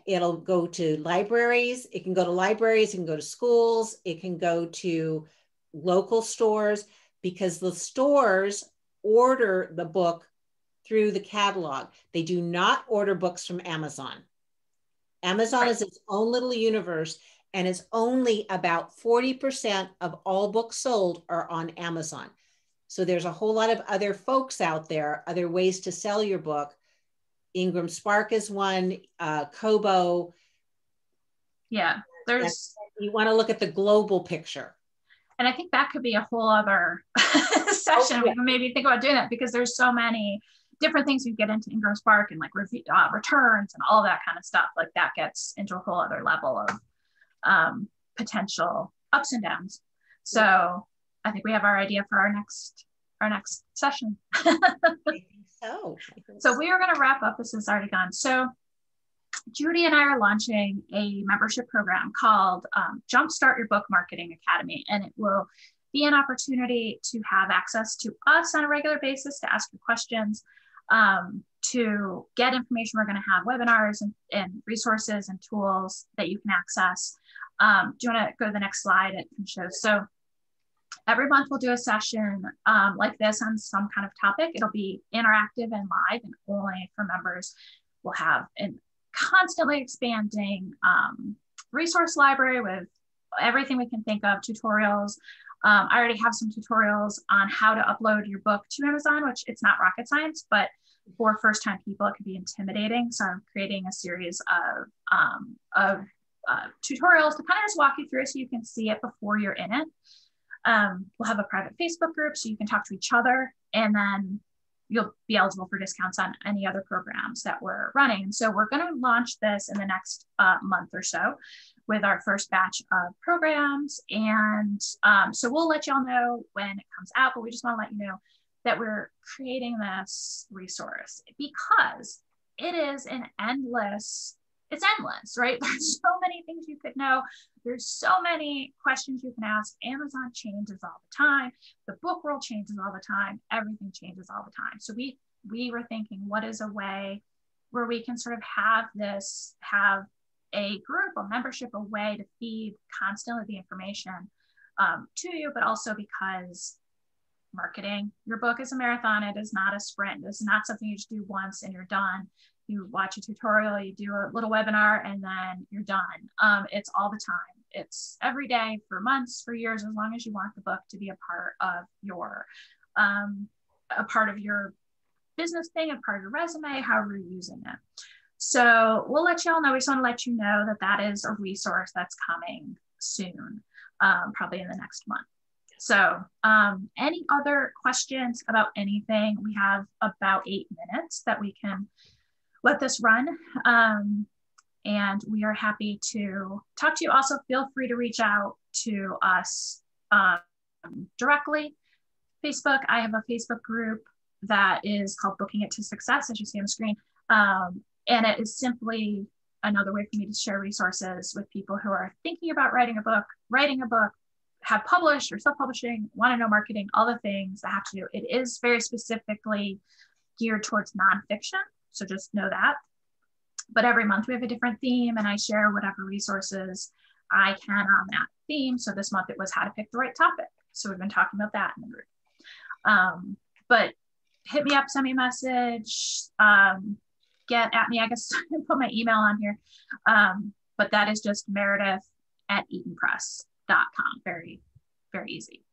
It'll go to libraries. It can go to libraries, it can go to schools, it can go to local stores, because the stores order the book through the catalog. They do not order books from Amazon. Amazon is its own little universe, and it's only about 40% of all books sold are on Amazon. So there's a whole lot of other folks out there, other ways to sell your book. Ingram Spark is one, Kobo. Yeah, you want to look at the global picture. And I think that could be a whole other session. We can maybe think about doing that, because there's so many different things you get into Ingram Spark, and like returns and all that kind of stuff. Like that gets into a whole other level of potential ups and downs. So I think we have our idea for our our next session. I think so. So we are going to wrap up. This has already gone. So Judy and I are launching a membership program called Jumpstart Your Book Marketing Academy, and it will be an opportunity to have access to us on a regular basis, to ask your questions, to get information. We're going to have webinars and resources and tools that you can access. Do you want to go to the next slide? It shows. So every month we'll do a session like this on some kind of topic. It'll be interactive and live and only for members. We'll have an constantly expanding resource library with everything we can think of, tutorials. I already have some tutorials on how to upload your book to Amazon, which it's not rocket science, but for first-time people, it can be intimidating. So I'm creating a series of tutorials to kind of just walk you through so you can see it before you're in it. We'll have a private Facebook group so you can talk to each other, and then you'll be eligible for discounts on any other programs that we're running. So we're going to launch this in the next month or so with our first batch of programs. And so we'll let y'all know when it comes out, but we just want to let you know that we're creating this resource because it is endless, right? There's so many things you could know. There's so many questions you can ask. Amazon changes all the time. The book world changes all the time. Everything changes all the time. So we were thinking, what is a way where we can sort of have a group, a membership, a way to feed constantly the information to you, but also because marketing your book is a marathon. It is not a sprint. It's not something you just do once and you're done. You watch a tutorial, you do a little webinar, and then you're done. It's all the time. It's every day for months, for years, as long as you want the book to be a part of your business thing, a part of your resume, however you're using it. So we'll let y'all know. We just want to let you know that that is a resource that's coming soon, probably in the next month. So any other questions about anything? We have about 8 minutes that we can let this run. And we are happy to talk to you. Also, feel free to reach out to us directly. Facebook, I have a Facebook group that is called Booking It to Success, as you see on the screen. And it is simply another way for me to share resources with people who are thinking about writing a book, have published or self-publishing, want to know marketing, all the things that have to do. It is very specifically geared towards nonfiction. So just know that. But every month we have a different theme, and I share whatever resources I can on that theme. So this month it was how to pick the right topic. So we've been talking about that in the group. But hit me up, send me a message, get at me. I guess I can put my email on here. But that is just meredith@eatonpress.com. Very, very easy.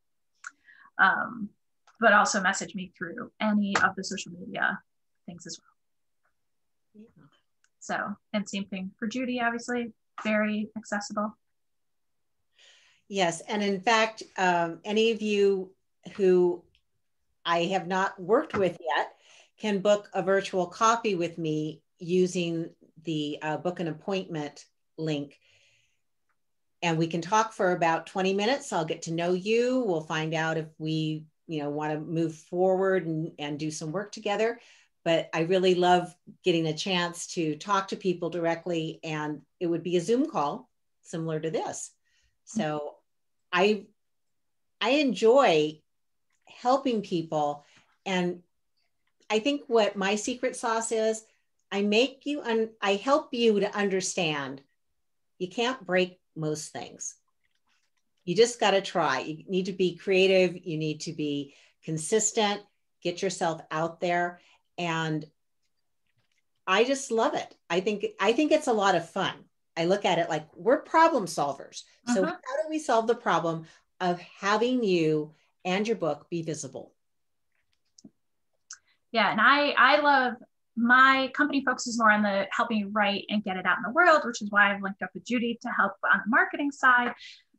But also message me through any of the social media things as well. Yeah. So, and same thing for Judy, obviously, very accessible. Yes, and in fact, any of you who I have not worked with yet can book a virtual coffee with me using the book an appointment link. And we can talk for about 20 minutes. I'll get to know you. We'll find out if we, want to move forward and do some work together. But I really love getting a chance to talk to people directly, and it would be a Zoom call similar to this. So I enjoy helping people. And I think what my secret sauce is, I help you to understand you can't break most things. You just got to try. You need to be creative. You need to be consistent, get yourself out there. And I just love it. I think it's a lot of fun. I look at it like we're problem solvers. So how do we solve the problem of having you and your book be visible? Yeah, and I love, my company focuses more on the helping you write and get it out in the world, which is why I've linked up with Judy to help on the marketing side,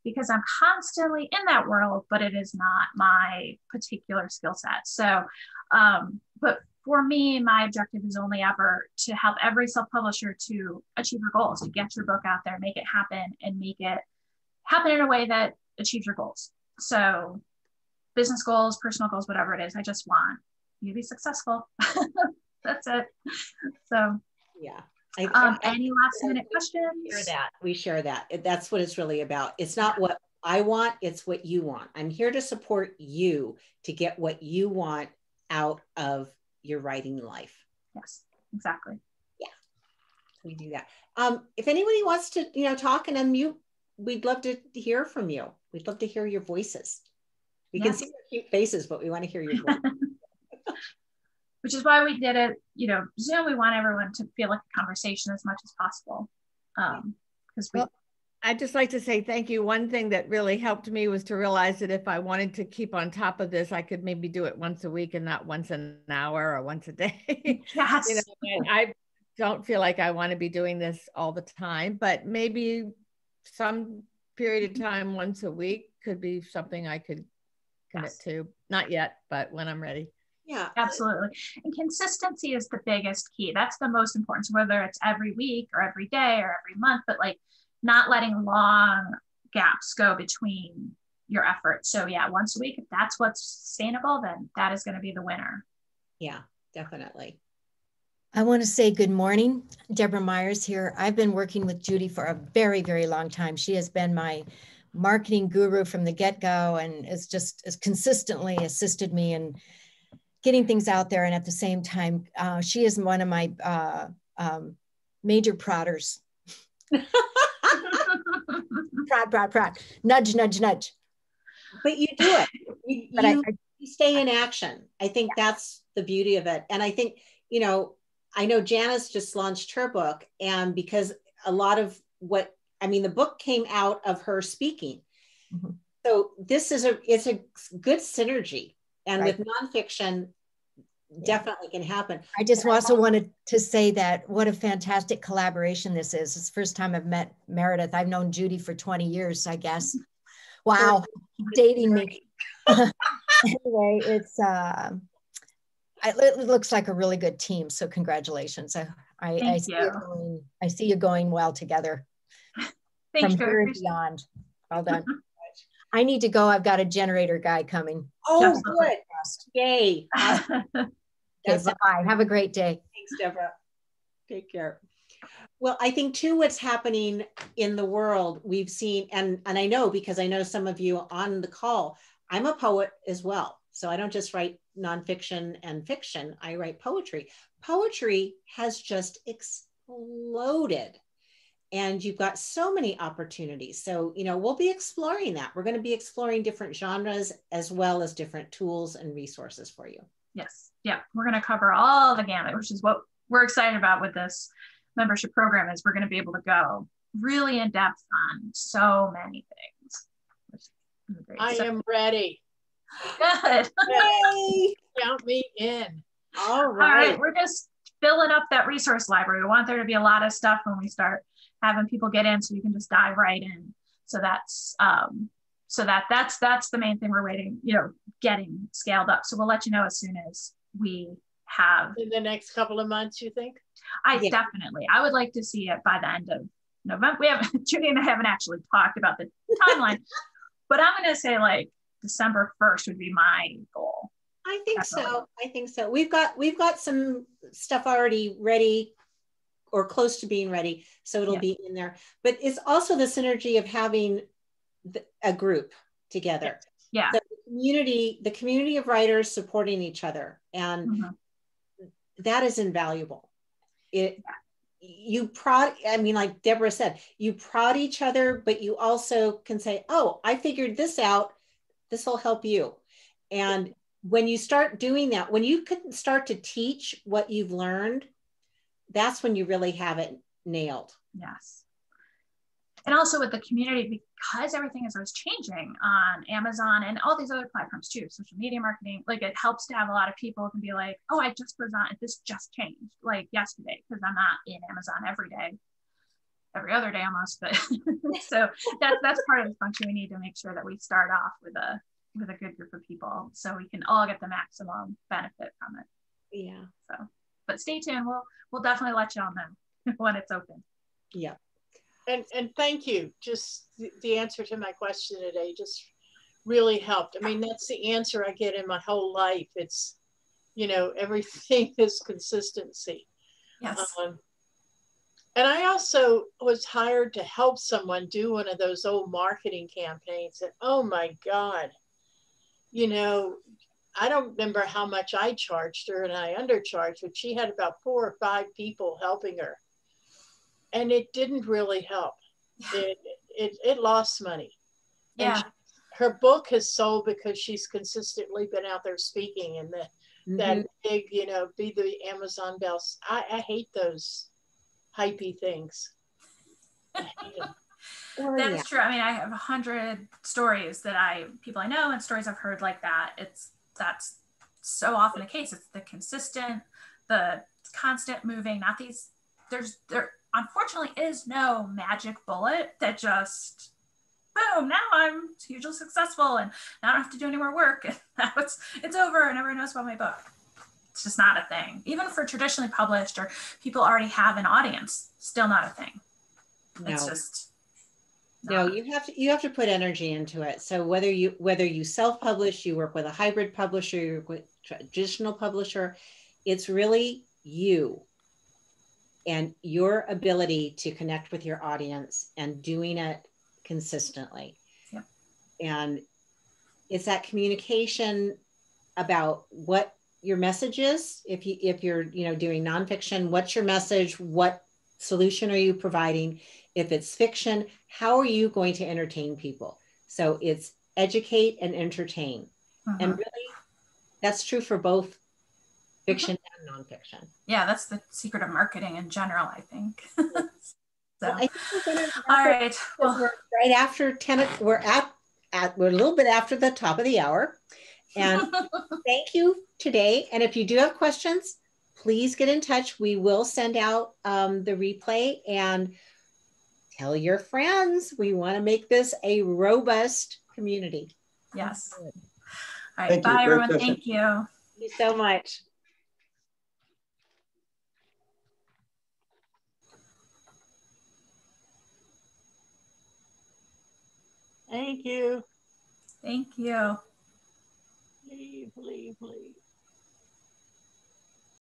because I'm constantly in that world, but it is not my particular skill set. So, but for me, my objective is only ever to help every self-publisher to achieve your goals, to get your book out there, make it happen, and make it happen in a way that achieves your goals. So business goals, personal goals, whatever it is. I just want you to be successful. That's it. So yeah. Any last minute questions? We share that. That's what it's really about. It's not what I want, it's what you want. I'm here to support you to get what you want out of your writing life. Yes, exactly. Yeah, we do that. If anybody wants to, talk and unmute, we'd love to hear from you. We'd love to hear your voices. We can see your cute faces, but we want to hear your voice. Which is why we did it, Zoom. We want everyone to feel like a conversation as much as possible. I'd just like to say thank you. One thing that really helped me was to realize that if I wanted to keep on top of this, I could maybe do it once a week and not once an hour or once a day. Yes. I don't feel like I want to be doing this all the time, but maybe some period of time once a week could be something I could commit to. Not yet, but when I'm ready. Yeah, absolutely. And consistency is the biggest key. That's the most important. So whether it's every week or every day or every month, but like not letting long gaps go between your efforts. So yeah, once a week, if that's what's sustainable, then that is going to be the winner. Yeah, definitely. I want to say good morning. Deborah Myers here. I've been working with Judy for a very, very long time. She has been my marketing guru from the get-go and has consistently assisted me in getting things out there. And at the same time, she is one of my major prodders. Prod. Nudge, nudge, nudge. But you do it. You stay in action. I think that's the beauty of it. And I think, I know Janice just launched her book, and because a lot of the book came out of her speaking. Mm-hmm. So it's a good synergy. And with nonfiction, definitely can happen. I just also wanted to say that what a fantastic collaboration this is. It's the first time I've met Meredith. I've known Judy for 20 years, I guess. Wow, dating me. Anyway, it looks like a really good team. So congratulations. I see you going well together. Thanks, from here and beyond. Well done. I need to go. I've got a generator guy coming. Oh, good. Yay. Okay, bye. Have a great day. Thanks, Deborah. Take care. Well, I think too, what's happening in the world, we've seen, and I know because I know some of you on the call, I'm a poet as well. So I don't just write nonfiction and fiction, I write poetry. Poetry has just exploded. And you've got so many opportunities. So, we'll be exploring that. We're going to be exploring different genres as well as different tools and resources for you. Yes. Yeah. We're going to cover all the gamut, which is what we're excited about with this membership program, is we're going to be able to go really in depth on so many things. I am ready. Good. Yay. Count me in. All right. We're just filling up that resource library. We want there to be a lot of stuff when we start having people get in, so you can just dive right in. So that's the main thing we're waiting, getting scaled up. So we'll let you know as soon as we have. In the next couple of months, you think? Definitely. I would like to see it by the end of November. Judy and I haven't actually talked about the timeline, but I'm going to say like December 1st would be my goal. I think so. We've got some stuff already ready or close to being ready. So it'll be in there, but it's also the synergy of having a group together. Yeah. The community of writers supporting each other. And that is invaluable. Like Deborah said, you prod each other, but you also can say, oh, I figured this out. This will help you. And when you start doing that, when you can start to teach what you've learned, that's when you really have it nailed. Yes. And also with the community, because everything is always changing on Amazon and all these other platforms too, social media marketing, like it helps to have a lot of people who can be like, oh, this just changed like yesterday, because I'm not in Amazon every other day almost, but so that's part of the function. We need to make sure that we start off with a good group of people so we can all get the maximum benefit from it. Yeah. So, but stay tuned. We'll definitely let y'all know when it's open. Yeah. And thank you. Just the answer to my question today, just really helped. I mean, that's the answer I get in my whole life. It's, you know, everything is consistency. Yes. And I also was hired to help someone do one of those old marketing campaigns. And oh my God, you know, I don't remember how much I charged her, and I undercharged, but she had about 4 or 5 people helping her. And it didn't really help. It lost money. Yeah. And her book has sold because she's consistently been out there speaking, and that big, you know, be the Amazon bells. I hate those hypey things. I hate them. Well, That yeah. is true. I mean, I have 100 stories that people I know and stories I've heard like that. That's so often the case. It's the consistent, the constant moving, not these, there unfortunately is no magic bullet that just, boom, now I'm hugely successful and now I don't have to do any more work. And now it's over and everyone knows about my book. It's just not a thing. Even for traditionally published or people already have an audience, still not a thing. No. It's just no, you have to put energy into it. So whether you self-publish, you work with a hybrid publisher, you work with traditional publisher, it's really you and your ability to connect with your audience and doing it consistently. Yep. And it's that communication about what your message is. If you're doing nonfiction, what's your message? What solution are you providing? If it's fiction, how are you going to entertain people? So it's educate and entertain. And really, that's true for both fiction and nonfiction. Yeah, that's the secret of marketing in general, I think. So, well, I think we're going to. All right. Well, we're right after 10. We're a little bit after the top of the hour. And thank you today. And if you do have questions, please get in touch. We will send out the replay and tell your friends. We want to make this a robust community. Yes. All right. Bye, everyone. Thank you. Thank you so much. Thank you. Thank you. Leave.